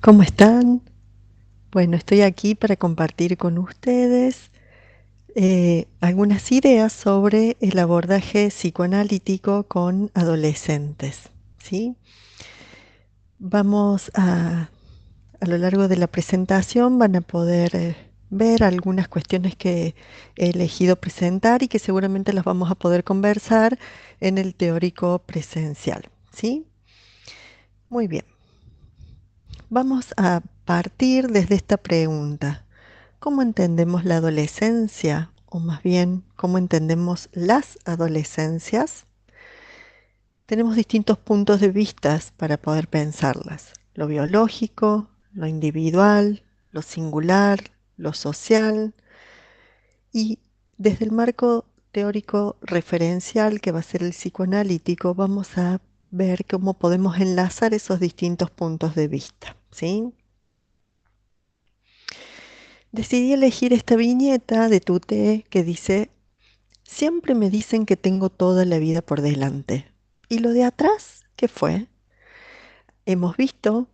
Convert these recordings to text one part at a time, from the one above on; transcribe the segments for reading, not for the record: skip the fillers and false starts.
¿Cómo están? Bueno, estoy aquí para compartir con ustedes algunas ideas sobre el abordaje psicoanalítico con adolescentes, ¿sí? Vamos a lo largo de la presentación van a poder ver algunas cuestiones que he elegido presentar y que seguramente las vamos a poder conversar en el teórico presencial, ¿sí? Muy bien. Vamos a partir desde esta pregunta. ¿Cómo entendemos la adolescencia? O más bien, ¿cómo entendemos las adolescencias? Tenemos distintos puntos de vista para poder pensarlas. Lo biológico, lo individual, lo singular, lo social. Y desde el marco teórico referencial que va a ser el psicoanalítico, vamos a ver cómo podemos enlazar esos distintos puntos de vista, ¿sí? Decidí elegir esta viñeta de Tuté que dice: siempre me dicen que tengo toda la vida por delante. ¿Y lo de atrás qué fue? Hemos visto,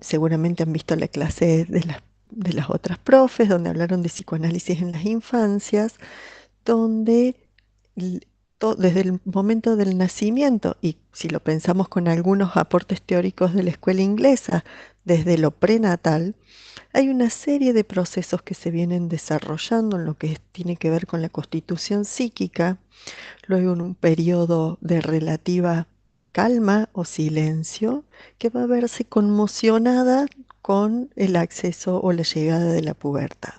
seguramente han visto la clase de las otras profes, donde hablaron de psicoanálisis en las infancias, donde l- desde el momento del nacimiento, y si lo pensamos con algunos aportes teóricos de la escuela inglesa, desde lo prenatal, hay una serie de procesos que se vienen desarrollando en lo que tiene que ver con la constitución psíquica, luego en un periodo de relativa calma o silencio, que va a verse conmocionada con el acceso o la llegada de la pubertad.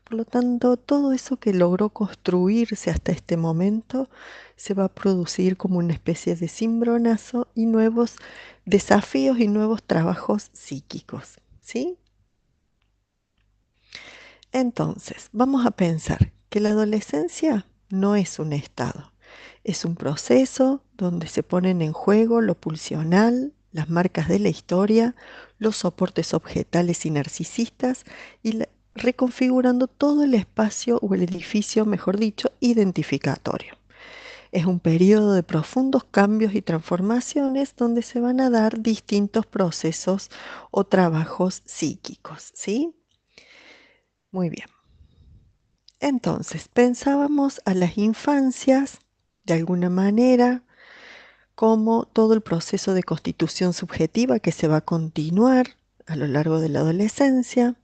Por lo tanto, todo eso que logró construirse hasta este momento se va a producir como una especie de cimbronazo y nuevos desafíos y nuevos trabajos psíquicos, ¿sí? Entonces, vamos a pensar que la adolescencia no es un estado, es un proceso donde se ponen en juego lo pulsional, las marcas de la historia, los soportes objetales y narcisistas y reconfigurando todo el espacio o el edificio, mejor dicho, identificatorio. Es un periodo de profundos cambios y transformaciones donde se van a dar distintos procesos o trabajos psíquicos, ¿sí? Muy bien. Entonces, pensábamos a las infancias, de alguna manera, como todo el proceso de constitución subjetiva que se va a continuar a lo largo de la adolescencia,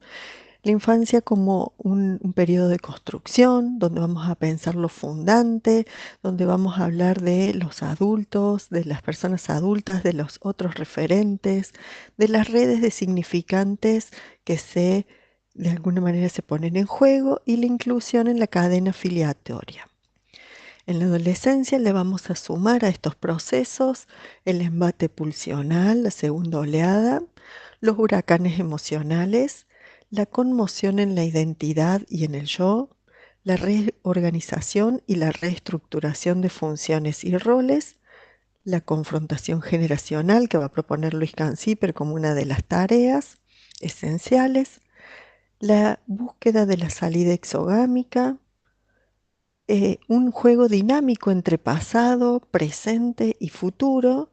la infancia como un periodo de construcción, donde vamos a pensar lo fundante, donde vamos a hablar de los adultos, de las personas adultas, de los otros referentes, de las redes de significantes que de alguna manera se ponen en juego y la inclusión en la cadena filiatoria. En la adolescencia le vamos a sumar a estos procesos el embate pulsional, la segunda oleada, los huracanes emocionales, la conmoción en la identidad y en el yo, la reorganización y la reestructuración de funciones y roles, la confrontación generacional que va a proponer Luis Canciper como una de las tareas esenciales, la búsqueda de la salida exogámica, un juego dinámico entre pasado, presente y futuro,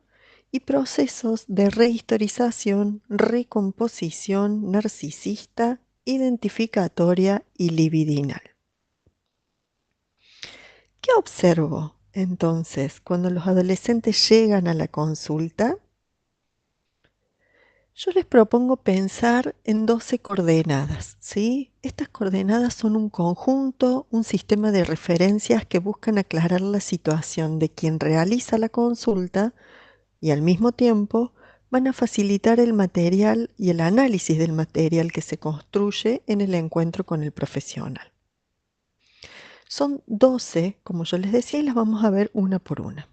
y procesos de rehistorización, recomposición narcisista, identificatoria y libidinal. ¿Qué observo entonces cuando los adolescentes llegan a la consulta? Yo les propongo pensar en 12 coordenadas, ¿sí? Estas coordenadas son un conjunto, un sistema de referencias que buscan aclarar la situación de quien realiza la consulta y al mismo tiempo van a facilitar el material y el análisis del material que se construye en el encuentro con el profesional. Son 12, como yo les decía, y las vamos a ver una por una.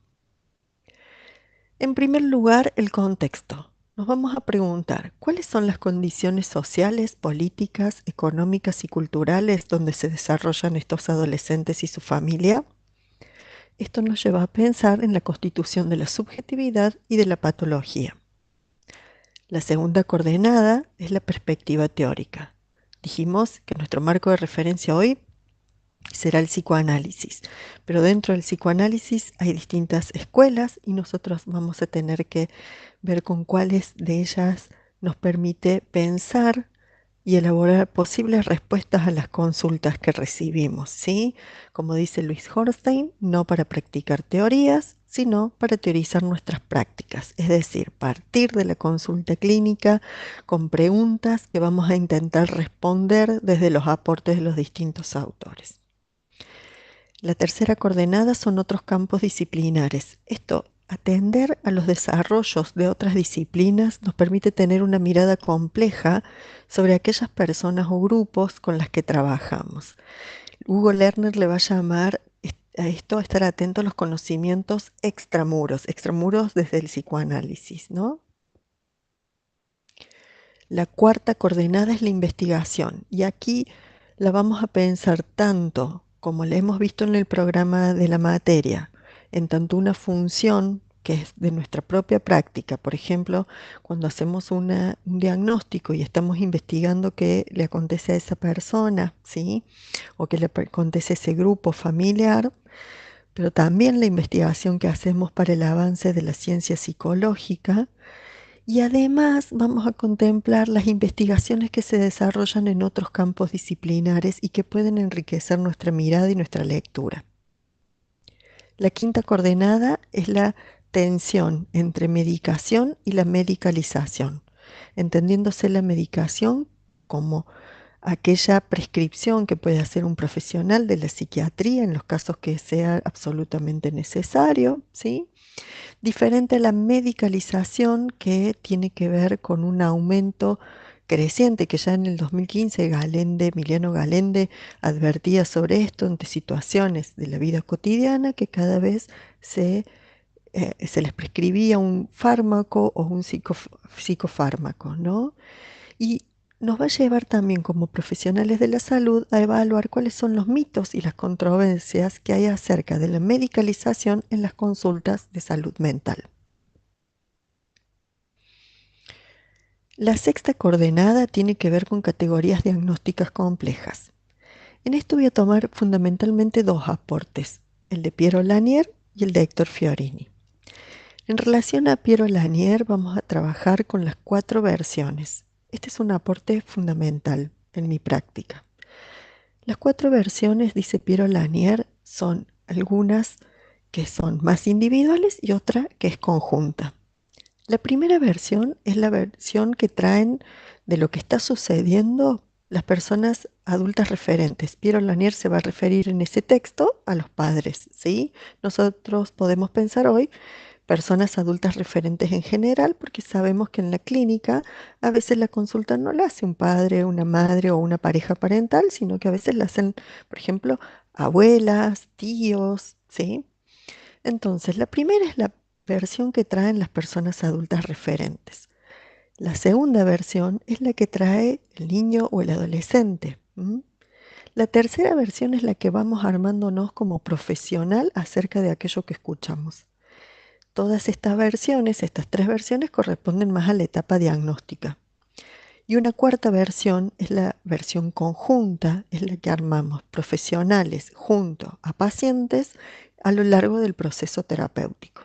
En primer lugar, el contexto. Nos vamos a preguntar, ¿cuáles son las condiciones sociales, políticas, económicas y culturales donde se desarrollan estos adolescentes y su familia? Esto nos lleva a pensar en la constitución de la subjetividad y de la patología. La segunda coordenada es la perspectiva teórica. Dijimos que nuestro marco de referencia hoy será el psicoanálisis, pero dentro del psicoanálisis hay distintas escuelas y nosotros vamos a tener que ver con cuáles de ellas nos permite pensar y elaborar posibles respuestas a las consultas que recibimos, ¿sí? Como dice Luis Horstein, no para practicar teorías, sino para teorizar nuestras prácticas, es decir, partir de la consulta clínica con preguntas que vamos a intentar responder desde los aportes de los distintos autores. La tercera coordenada son otros campos disciplinares. Esto, atender a los desarrollos de otras disciplinas nos permite tener una mirada compleja sobre aquellas personas o grupos con las que trabajamos. Hugo Lerner le va a llamar a esto estar atento a los conocimientos extramuros desde el psicoanálisis, ¿no? La cuarta coordenada es la investigación y aquí la vamos a pensar tanto como la hemos visto en el programa de la materia, en tanto una función que es de nuestra propia práctica. Por ejemplo, cuando hacemos un diagnóstico y estamos investigando qué le acontece a esa persona, ¿sí? O qué le acontece a ese grupo familiar, pero también la investigación que hacemos para el avance de la ciencia psicológica y además vamos a contemplar las investigaciones que se desarrollan en otros campos disciplinares y que pueden enriquecer nuestra mirada y nuestra lectura. La quinta coordenada es la tensión entre medicación y la medicalización, entendiéndose la medicación como aquella prescripción que puede hacer un profesional de la psiquiatría en los casos que sea absolutamente necesario, ¿sí? Diferente a la medicalización que tiene que ver con un aumento creciente, que ya en el 2015 Emiliano Galende advertía sobre esto ante situaciones de la vida cotidiana, que cada vez se les prescribía un fármaco o un psicofármaco, ¿no? Y nos va a llevar también como profesionales de la salud a evaluar cuáles son los mitos y las controversias que hay acerca de la medicalización en las consultas de salud mental. La sexta coordenada tiene que ver con categorías diagnósticas complejas. En esto voy a tomar fundamentalmente dos aportes, el de Piero Lanier y el de Héctor Fiorini. En relación a Piero Lanier vamos a trabajar con las 4 versiones. Este es un aporte fundamental en mi práctica. Las 4 versiones, dice Piero Lanier, son algunas que son más individuales y otra que es conjunta. La primera versión es la versión que traen de lo que está sucediendo las personas adultas referentes. Piero Lanier se va a referir en ese texto a los padres, ¿sí? Nosotros podemos pensar hoy personas adultas referentes en general, porque sabemos que en la clínica a veces la consulta no la hace un padre, una madre o una pareja parental, sino que a veces la hacen, por ejemplo, abuelas, tíos, ¿sí? Entonces, la primera es la versión que traen las personas adultas referentes. La segunda versión es la que trae el niño o el adolescente. La tercera versión es la que vamos armándonos como profesional acerca de aquello que escuchamos. Todas estas versiones, estas 3 versiones, corresponden más a la etapa diagnóstica. Y una cuarta versión es la versión conjunta, es la que armamos profesionales junto a pacientes a lo largo del proceso terapéutico.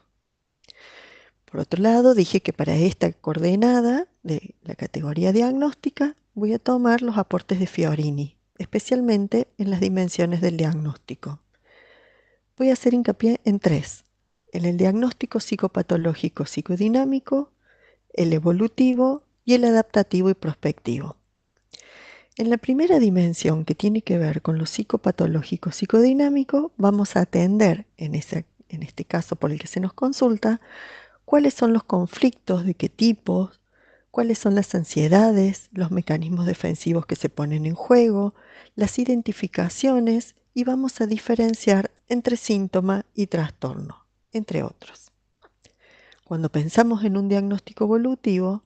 Por otro lado, dije que para esta coordenada de la categoría diagnóstica voy a tomar los aportes de Fiorini, especialmente en las dimensiones del diagnóstico. Voy a hacer hincapié en 3: en el diagnóstico psicopatológico psicodinámico, el evolutivo y el adaptativo y prospectivo. En la primera dimensión, que tiene que ver con lo psicopatológico psicodinámico, vamos a atender, en este caso por el que se nos consulta, cuáles son los conflictos, de qué tipo, cuáles son las ansiedades, los mecanismos defensivos que se ponen en juego, las identificaciones, y vamos a diferenciar entre síntoma y trastorno, entre otros. Cuando pensamos en un diagnóstico evolutivo,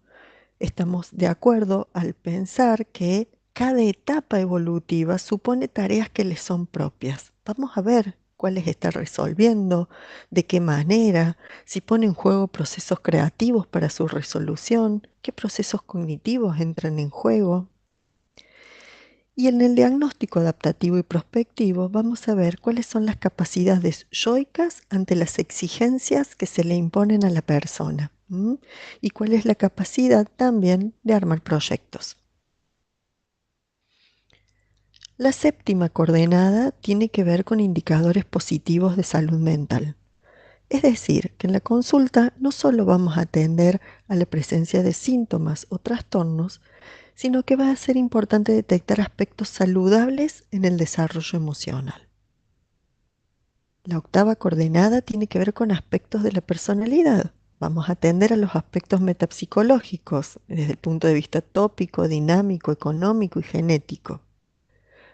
estamos de acuerdo al pensar que cada etapa evolutiva supone tareas que le son propias. Vamos a ver cuáles está resolviendo, de qué manera, si pone en juego procesos creativos para su resolución, qué procesos cognitivos entran en juego. Y en el diagnóstico adaptativo y prospectivo vamos a ver cuáles son las capacidades yoicas ante las exigencias que se le imponen a la persona. Y cuál es la capacidad también de armar proyectos. La séptima coordenada tiene que ver con indicadores positivos de salud mental. Es decir, que en la consulta no solo vamos a atender a la presencia de síntomas o trastornos, sino que va a ser importante detectar aspectos saludables en el desarrollo emocional. La octava coordenada tiene que ver con aspectos de la personalidad. Vamos a atender a los aspectos metapsicológicos desde el punto de vista tópico, dinámico, económico y genético.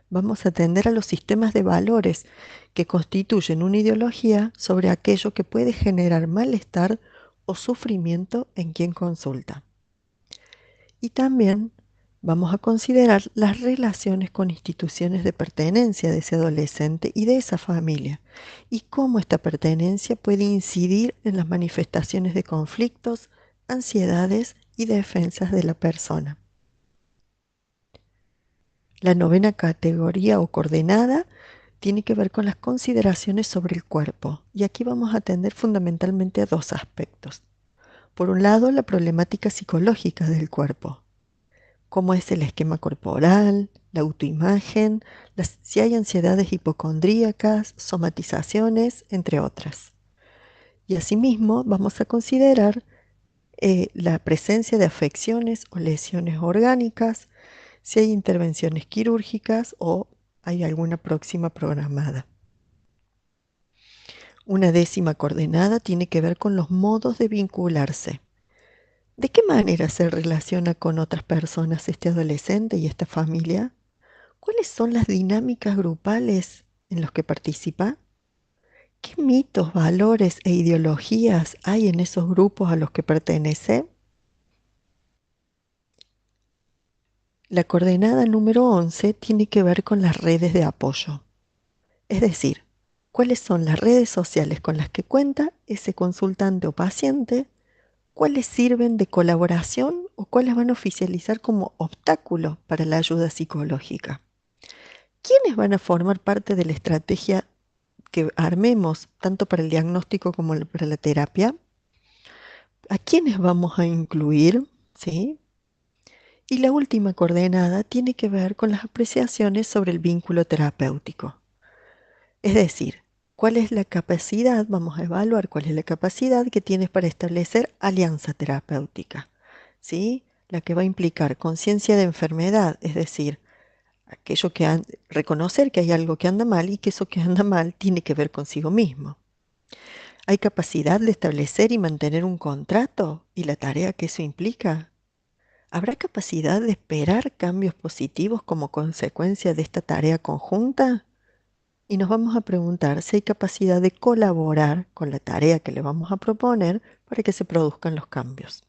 Vamos a atender a los sistemas de valores que constituyen una ideología sobre aquello que puede generar malestar o sufrimiento en quien consulta. Y también vamos a considerar las relaciones con instituciones de pertenencia de ese adolescente y de esa familia, y cómo esta pertenencia puede incidir en las manifestaciones de conflictos, ansiedades y defensas de la persona. La novena categoría o coordenada tiene que ver con las consideraciones sobre el cuerpo, y aquí vamos a atender fundamentalmente a dos aspectos. Por un lado, la problemática psicológica del cuerpo, cómo es el esquema corporal, la autoimagen, si hay ansiedades hipocondríacas, somatizaciones, entre otras. Y asimismo vamos a considerar la presencia de afecciones o lesiones orgánicas, si hay intervenciones quirúrgicas o hay alguna próxima programada. Una décima coordenada tiene que ver con los modos de vincularse. ¿De qué manera se relaciona con otras personas este adolescente y esta familia? ¿Cuáles son las dinámicas grupales en las que participa? ¿Qué mitos, valores e ideologías hay en esos grupos a los que pertenece? La coordenada número 11 tiene que ver con las redes de apoyo. Es decir, cuáles son las redes sociales con las que cuenta ese consultante o paciente, cuáles sirven de colaboración o cuáles van a oficializar como obstáculos para la ayuda psicológica. ¿Quiénes van a formar parte de la estrategia que armemos, tanto para el diagnóstico como para la terapia? ¿A quiénes vamos a incluir? ¿Sí? Y la última coordenada tiene que ver con las apreciaciones sobre el vínculo terapéutico. Es decir, ¿cuál es la capacidad? Vamos a evaluar cuál es la capacidad que tienes para establecer alianza terapéutica, ¿sí? La que va a implicar conciencia de enfermedad, es decir, aquello que reconocer que hay algo que anda mal y que eso que anda mal tiene que ver consigo mismo. ¿Hay capacidad de establecer y mantener un contrato y la tarea que eso implica? ¿Habrá capacidad de esperar cambios positivos como consecuencia de esta tarea conjunta? Y nos vamos a preguntar si hay capacidad de colaborar con la tarea que le vamos a proponer para que se produzcan los cambios.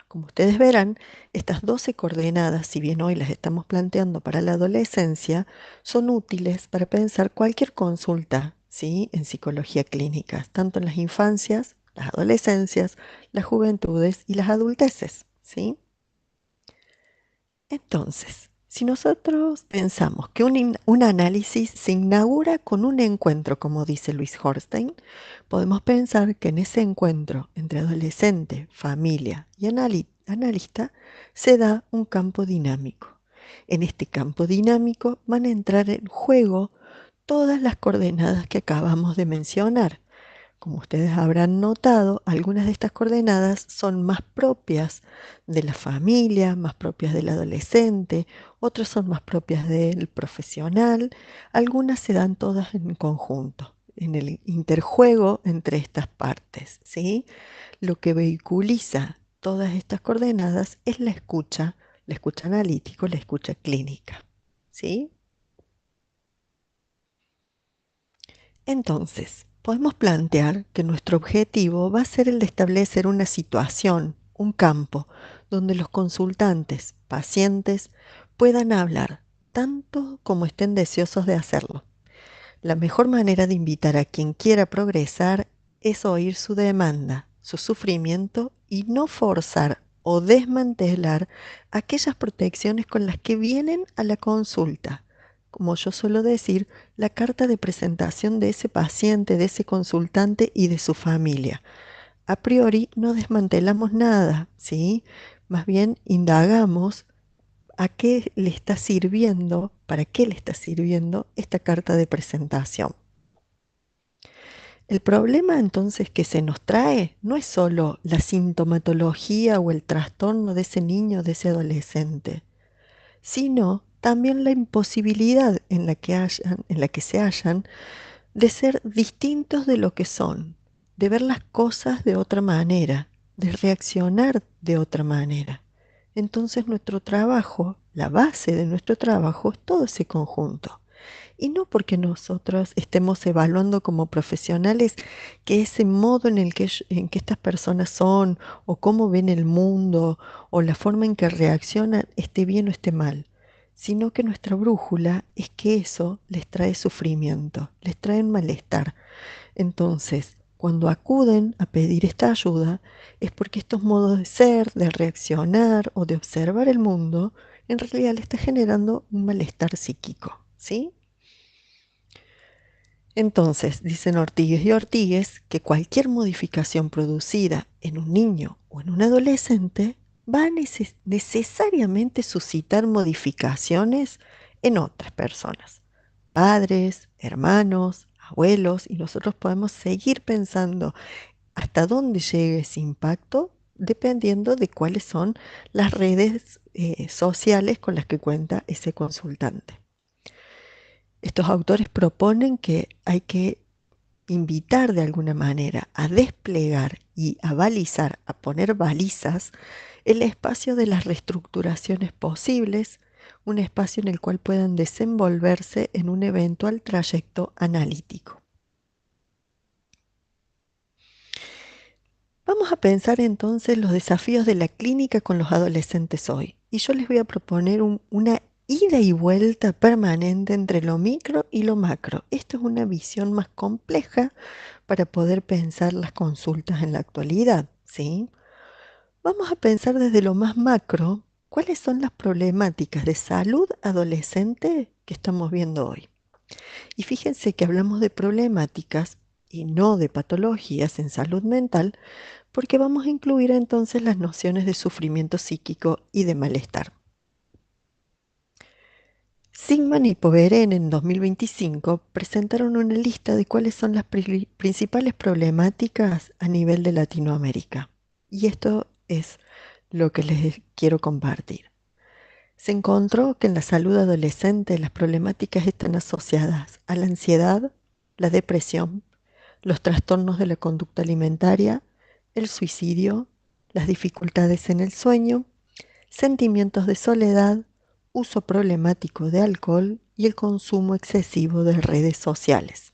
Como ustedes verán, estas 12 coordenadas, si bien hoy las estamos planteando para la adolescencia, son útiles para pensar cualquier consulta, ¿sí?, en psicología clínica, tanto en las infancias, las adolescencias, las juventudes y las adulteces, ¿sí? Entonces, si nosotros pensamos que un análisis se inaugura con un encuentro, como dice Luis Horstein, podemos pensar que en ese encuentro entre adolescente, familia y analista se da un campo dinámico. En este campo dinámico van a entrar en juego todas las coordenadas que acabamos de mencionar. Como ustedes habrán notado, algunas de estas coordenadas son más propias de la familia, más propias del adolescente, otras son más propias del profesional, algunas se dan todas en conjunto, en el interjuego entre estas partes, ¿sí? Lo que vehiculiza todas estas coordenadas es la escucha analítico, la escucha clínica, ¿sí? Entonces, podemos plantear que nuestro objetivo va a ser el de establecer una situación, un campo, donde los consultantes, pacientes, puedan hablar tanto como estén deseosos de hacerlo. La mejor manera de invitar a quien quiera progresar es oír su demanda, su sufrimiento y no forzar o desmantelar aquellas protecciones con las que vienen a la consulta. Como yo suelo decir, la carta de presentación de ese paciente, de ese consultante y de su familia. A priori no desmantelamos nada, ¿sí? Más bien indagamos a qué le está sirviendo, para qué le está sirviendo esta carta de presentación. El problema entonces que se nos trae no es solo la sintomatología o el trastorno de ese niño, de ese adolescente, sino también la imposibilidad en la que se hallan de ser distintos de lo que son, de ver las cosas de otra manera, de reaccionar de otra manera. Entonces nuestro trabajo, la base de nuestro trabajo es todo ese conjunto. Y no porque nosotros estemos evaluando como profesionales que ese modo en que estas personas son, o cómo ven el mundo, o la forma en que reaccionan, esté bien o esté mal, sino que nuestra brújula es que eso les trae sufrimiento, les trae malestar. Entonces, cuando acuden a pedir esta ayuda, es porque estos modos de ser, de reaccionar o de observar el mundo, en realidad le está generando un malestar psíquico, ¿sí? Entonces, dicen Ortigues y Ortigues que cualquier modificación producida en un niño o en un adolescente va a necesariamente suscitar modificaciones en otras personas, padres, hermanos, abuelos, y nosotros podemos seguir pensando hasta dónde llega ese impacto dependiendo de cuáles son las redes sociales con las que cuenta ese consultante. Estos autores proponen que hay que invitar de alguna manera a desplegar y a balizar, a poner balizas, el espacio de las reestructuraciones posibles, un espacio en el cual puedan desenvolverse en un eventual trayecto analítico. Vamos a pensar entonces los desafíos de la clínica con los adolescentes hoy. Y yo les voy a proponer una ida y vuelta permanente entre lo micro y lo macro. Esto es una visión más compleja para poder pensar las consultas en la actualidad, ¿sí? Vamos a pensar desde lo más macro, cuáles son las problemáticas de salud adolescente que estamos viendo hoy. Y fíjense que hablamos de problemáticas y no de patologías en salud mental, porque vamos a incluir entonces las nociones de sufrimiento psíquico y de malestar. Sigman y Poveren en 2025 presentaron una lista de cuáles son las principales problemáticas a nivel de Latinoamérica. Y esto es lo que les quiero compartir. Se encontró que en la salud adolescente las problemáticas están asociadas a la ansiedad, la depresión, los trastornos de la conducta alimentaria, el suicidio, las dificultades en el sueño, sentimientos de soledad, uso problemático de alcohol y el consumo excesivo de redes sociales.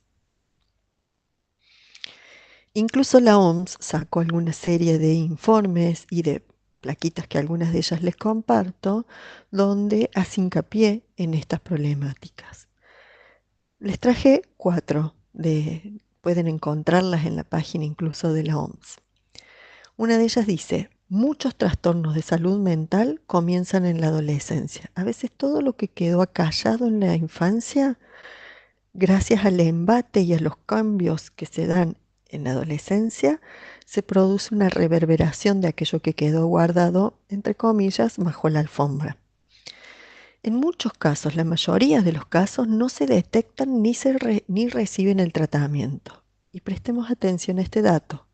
Incluso la OMS sacó alguna serie de informes y de plaquitas que algunas de ellas les comparto, donde hace hincapié en estas problemáticas. Les traje 4, pueden encontrarlas en la página incluso de la OMS. Una de ellas dice, muchos trastornos de salud mental comienzan en la adolescencia. A veces todo lo que quedó acallado en la infancia, gracias al embate y a los cambios que se dan en la adolescencia, se produce una reverberación de aquello que quedó guardado, entre comillas, bajo la alfombra. En muchos casos, la mayoría de los casos, no se detectan ni reciben el tratamiento. Y prestemos atención a este dato.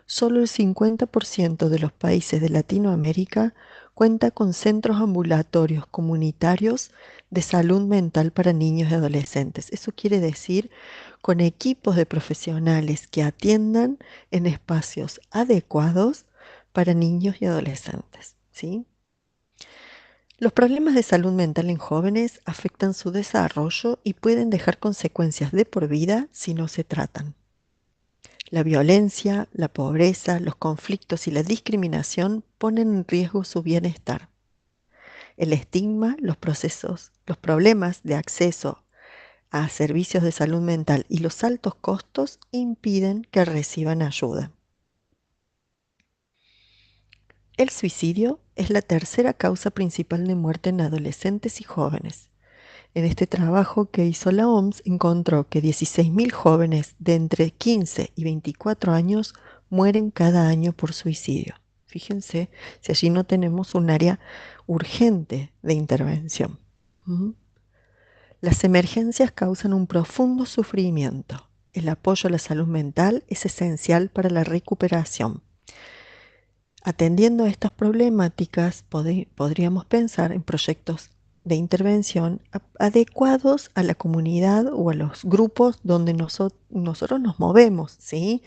Solo el 50% de los países de Latinoamérica cuenta con centros ambulatorios comunitarios de salud mental para niños y adolescentes. Eso quiere decir con equipos de profesionales que atiendan en espacios adecuados para niños y adolescentes, ¿sí? Los problemas de salud mental en jóvenes afectan su desarrollo y pueden dejar consecuencias de por vida si no se tratan. La violencia, la pobreza, los conflictos y la discriminación ponen en riesgo su bienestar. El estigma, los problemas de acceso a servicios de salud mental y los altos costos impiden que reciban ayuda. El suicidio es la tercera causa principal de muerte en adolescentes y jóvenes. En este trabajo que hizo la OMS encontró que 16.000 jóvenes de entre 15 y 24 años mueren cada año por suicidio. Fíjense si allí no tenemos un área urgente de intervención. ¿Mm? Las emergencias causan un profundo sufrimiento. El apoyo a la salud mental es esencial para la recuperación. Atendiendo a estas problemáticas, podríamos pensar en proyectos de intervención adecuados a la comunidad o a los grupos donde nosotros nos movemos, ¿sí?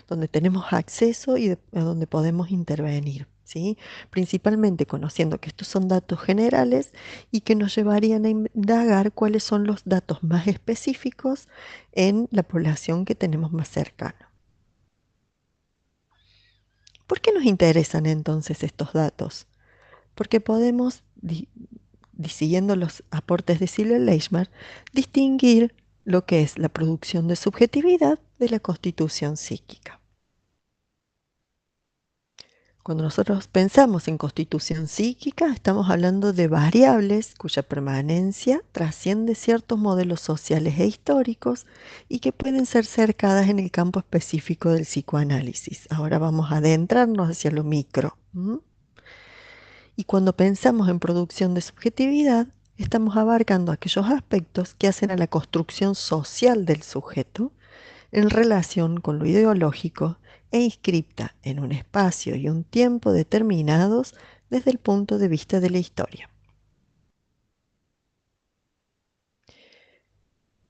Donde tenemos acceso y a donde podemos intervenir, ¿sí? Principalmente conociendo que estos son datos generales y que nos llevarían a indagar cuáles son los datos más específicos en la población que tenemos más cercana. ¿Por qué nos interesan entonces estos datos? Porque podemos, siguiendo los aportes de Silvia Leishman, distinguir lo que es la producción de subjetividad de la constitución psíquica. Cuando nosotros pensamos en constitución psíquica, estamos hablando de variables cuya permanencia trasciende ciertos modelos sociales e históricos y que pueden ser cercadas en el campo específico del psicoanálisis. Ahora vamos a adentrarnos hacia lo micro. Y cuando pensamos en producción de subjetividad, estamos abarcando aquellos aspectos que hacen a la construcción social del sujeto en relación con lo ideológico e inscripta en un espacio y un tiempo determinados desde el punto de vista de la historia.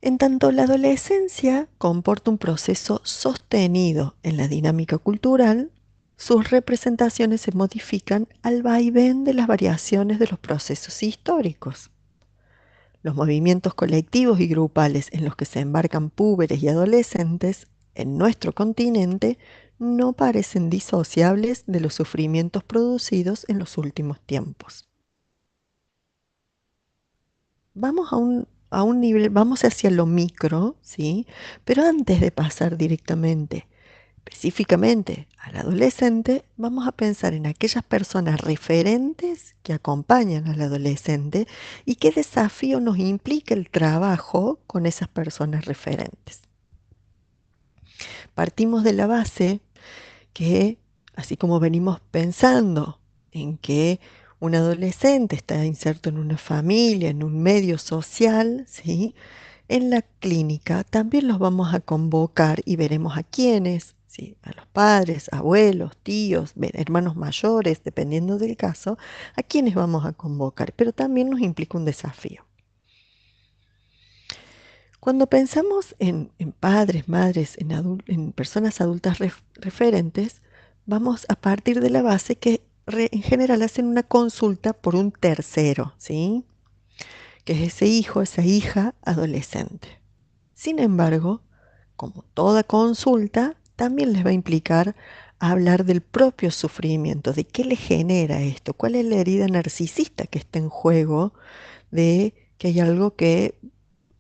En tanto, la adolescencia comporta un proceso sostenido en la dinámica cultural, sus representaciones se modifican al vaivén de las variaciones de los procesos históricos. Los movimientos colectivos y grupales en los que se embarcan púberes y adolescentes en nuestro continente no parecen disociables de los sufrimientos producidos en los últimos tiempos. Vamos a un nivel, vamos hacia lo micro, ¿sí? Pero antes de pasar directamente, específicamente al adolescente, vamos a pensar en aquellas personas referentes que acompañan al adolescente y qué desafío nos implica el trabajo con esas personas referentes. Partimos de la base que, así como venimos pensando en que un adolescente está inserto en una familia, en un medio social, ¿sí? En la clínica también los vamos a convocar y veremos a quiénes, ¿sí? A los padres, abuelos, tíos, hermanos mayores, dependiendo del caso, a quiénes vamos a convocar, pero también nos implica un desafío. Cuando pensamos en padres, madres, en personas adultas referentes, vamos a partir de la base que en general hacen una consulta por un tercero, ¿sí? Que es ese hijo, esa hija adolescente. Sin embargo, como toda consulta, también les va a implicar hablar del propio sufrimiento, de qué le genera esto, cuál es la herida narcisista que está en juego, de que hay algo que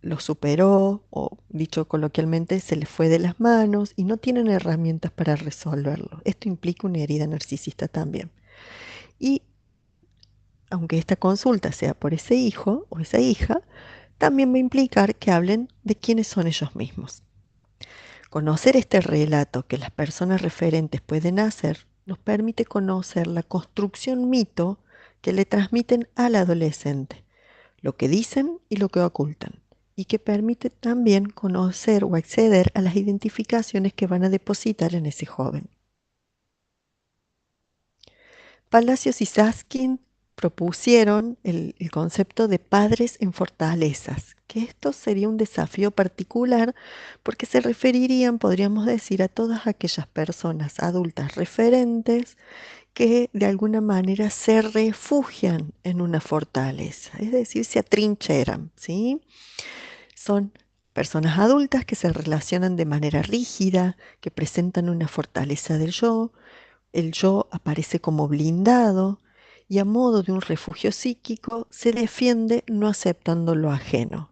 lo superó o, dicho coloquialmente, se le fue de las manos y no tienen herramientas para resolverlo. Esto implica una herida narcisista también. Y aunque esta consulta sea por ese hijo o esa hija, también va a implicar que hablen de quiénes son ellos mismos. Conocer este relato que las personas referentes pueden hacer nos permite conocer la construcción mito que le transmiten al adolescente, lo que dicen y lo que ocultan, y que permite también conocer o acceder a las identificaciones que van a depositar en ese joven. Palacios y Saskin propusieron el concepto de padres en fortalezas, que esto sería un desafío particular porque se referirían, podríamos decir, a todas aquellas personas adultas referentes que de alguna manera se refugian en una fortaleza, es decir, se atrincheran, ¿sí? Son personas adultas que se relacionan de manera rígida, que presentan una fortaleza del yo. El yo aparece como blindado y a modo de un refugio psíquico se defiende no aceptando lo ajeno,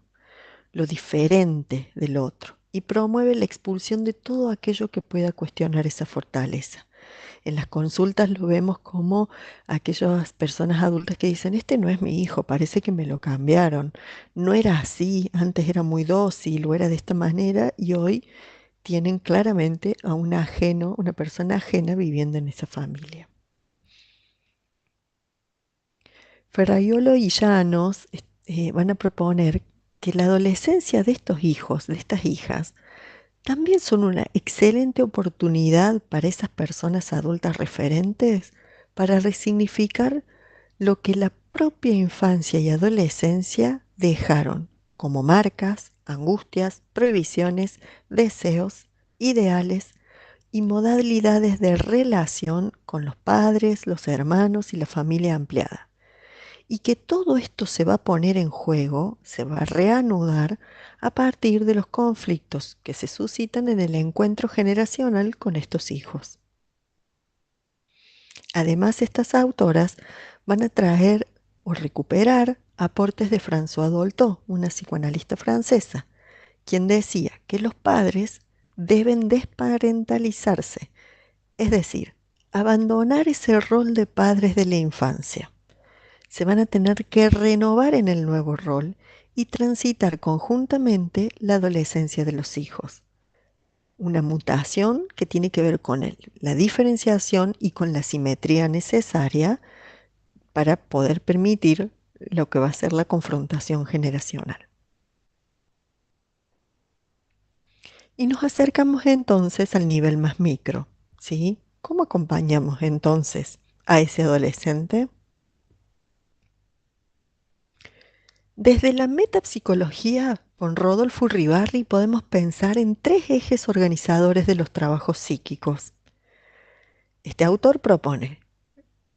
lo diferente del otro, y promueve la expulsión de todo aquello que pueda cuestionar esa fortaleza. En las consultas lo vemos como aquellas personas adultas que dicen, este no es mi hijo, parece que me lo cambiaron. No era así, antes era muy dócil o era de esta manera y hoy tienen claramente a un ajeno, una persona ajena viviendo en esa familia. Ferraiolo y Llanos van a proponer que la adolescencia de estos hijos, de estas hijas, también son una excelente oportunidad para esas personas adultas referentes para resignificar lo que la propia infancia y adolescencia dejaron como marcas, angustias, prohibiciones, deseos, ideales y modalidades de relación con los padres, los hermanos y la familia ampliada. Y que todo esto se va a poner en juego, se va a reanudar a partir de los conflictos que se suscitan en el encuentro generacional con estos hijos. Además, estas autoras van a traer o recuperar aportes de François Dolto, una psicoanalista francesa, quien decía que los padres deben desparentalizarse, es decir, abandonar ese rol de padres de la infancia. Se van a tener que renovar en el nuevo rol y transitar conjuntamente la adolescencia de los hijos. Una mutación que tiene que ver con la diferenciación y con la simetría necesaria para poder permitir lo que va a ser la confrontación generacional. Y nos acercamos entonces al nivel más micro, ¿sí? ¿Cómo acompañamos entonces a ese adolescente? Desde la metapsicología, con Rodolfo Uribarri, podemos pensar en tres ejes organizadores de los trabajos psíquicos. Este autor propone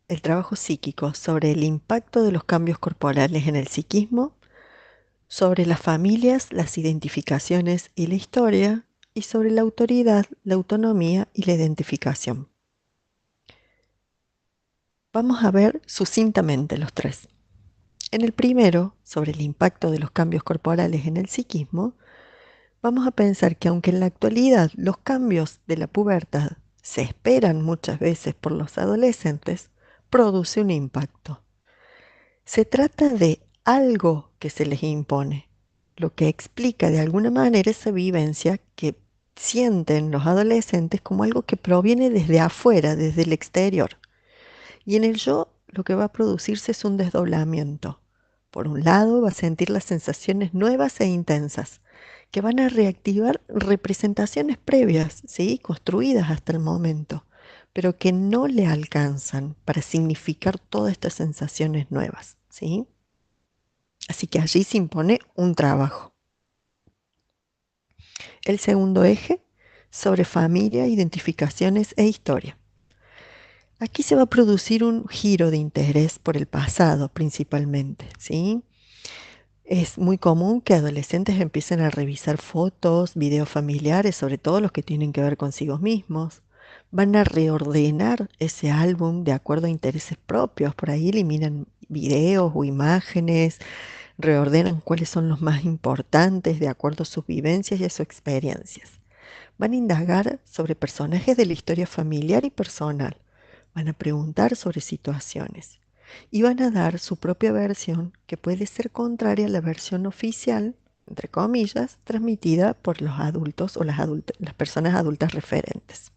el trabajo psíquico sobre el impacto de los cambios corporales en el psiquismo, sobre las familias, las identificaciones y la historia, y sobre la autoridad, la autonomía y la identificación. Vamos a ver sucintamente los tres. En el primero, sobre el impacto de los cambios corporales en el psiquismo, vamos a pensar que aunque en la actualidad los cambios de la pubertad se esperan muchas veces por los adolescentes, produce un impacto. Se trata de algo que se les impone, lo que explica de alguna manera esa vivencia que sienten los adolescentes como algo que proviene desde afuera, desde el exterior. Y en el yo lo que va a producirse es un desdoblamiento. Por un lado, va a sentir las sensaciones nuevas e intensas, que van a reactivar representaciones previas, ¿sí? Construidas hasta el momento, pero que no le alcanzan para significar todas estas sensaciones nuevas, ¿sí? Así que allí se impone un trabajo. El segundo eje, sobre familia, identificaciones e historia. Aquí se va a producir un giro de interés por el pasado principalmente, ¿sí? Es muy común que adolescentes empiecen a revisar fotos, videos familiares, sobre todo los que tienen que ver consigo mismos. Van a reordenar ese álbum de acuerdo a intereses propios. Por ahí eliminan videos o imágenes, reordenan cuáles son los más importantes de acuerdo a sus vivencias y a sus experiencias. Van a indagar sobre personajes de la historia familiar y personal. Van a preguntar sobre situaciones y van a dar su propia versión que puede ser contraria a la versión oficial, entre comillas, transmitida por los adultos o las personas adultas referentes.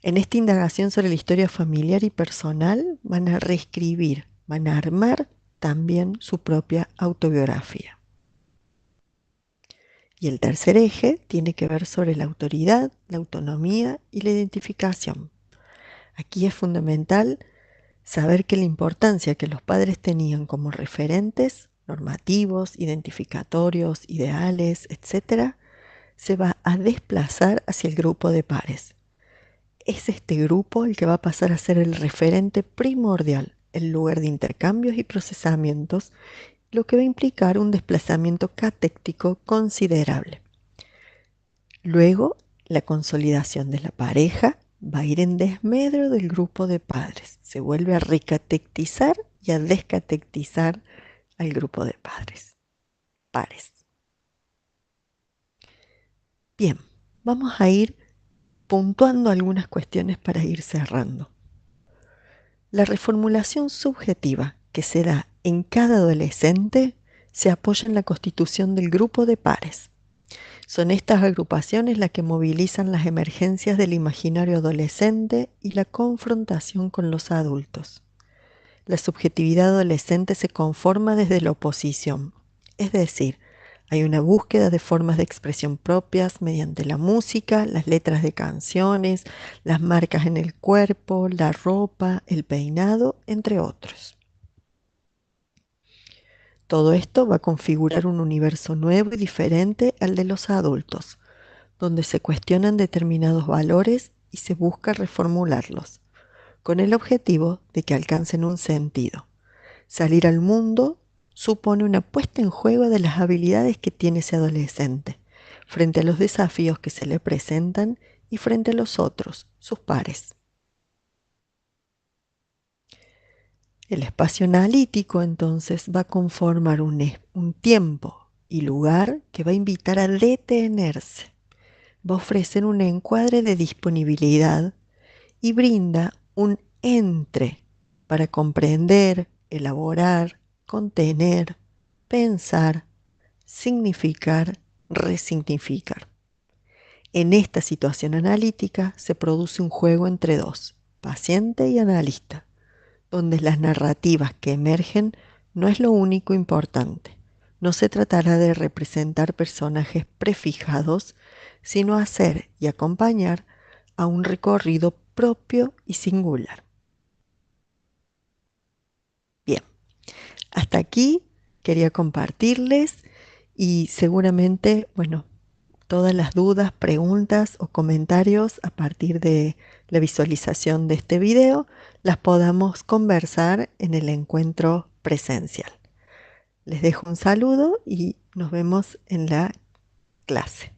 En esta indagación sobre la historia familiar y personal van a reescribir, van a armar también su propia autobiografía. Y el tercer eje tiene que ver sobre la autoridad, la autonomía y la identificación. Aquí es fundamental saber que la importancia que los padres tenían como referentes normativos, identificatorios, ideales, etcétera, se va a desplazar hacia el grupo de pares. Es este grupo el que va a pasar a ser el referente primordial, el lugar de intercambios y procesamientos, lo que va a implicar un desplazamiento catéctico considerable. Luego, la consolidación de la pareja va a ir en desmedro del grupo de padres. Se vuelve a recatectizar y a descatectizar al grupo de padres, pares. Bien, vamos a ir puntuando algunas cuestiones para ir cerrando. La reformulación subjetiva que se da en cada adolescente se apoya en la constitución del grupo de pares. Son estas agrupaciones las que movilizan las emergencias del imaginario adolescente y la confrontación con los adultos. La subjetividad adolescente se conforma desde la oposición, es decir, hay una búsqueda de formas de expresión propias mediante la música, las letras de canciones, las marcas en el cuerpo, la ropa, el peinado, entre otros. Todo esto va a configurar un universo nuevo y diferente al de los adultos, donde se cuestionan determinados valores y se busca reformularlos, con el objetivo de que alcancen un sentido. Salir al mundo supone una puesta en juego de las habilidades que tiene ese adolescente, frente a los desafíos que se le presentan y frente a los otros, sus pares. El espacio analítico entonces va a conformar un tiempo y lugar que va a invitar a detenerse, va a ofrecer un encuadre de disponibilidad y brinda un entre para comprender, elaborar, contener, pensar, significar, resignificar. En esta situación analítica se produce un juego entre dos, paciente y analista, donde las narrativas que emergen no es lo único importante. No se tratará de representar personajes prefijados, sino hacer y acompañar a un recorrido propio y singular. Bien, hasta aquí quería compartirles y seguramente, bueno, todas las dudas, preguntas o comentarios a partir de la visualización de este video las podamos conversar en el encuentro presencial. Les dejo un saludo y nos vemos en la clase.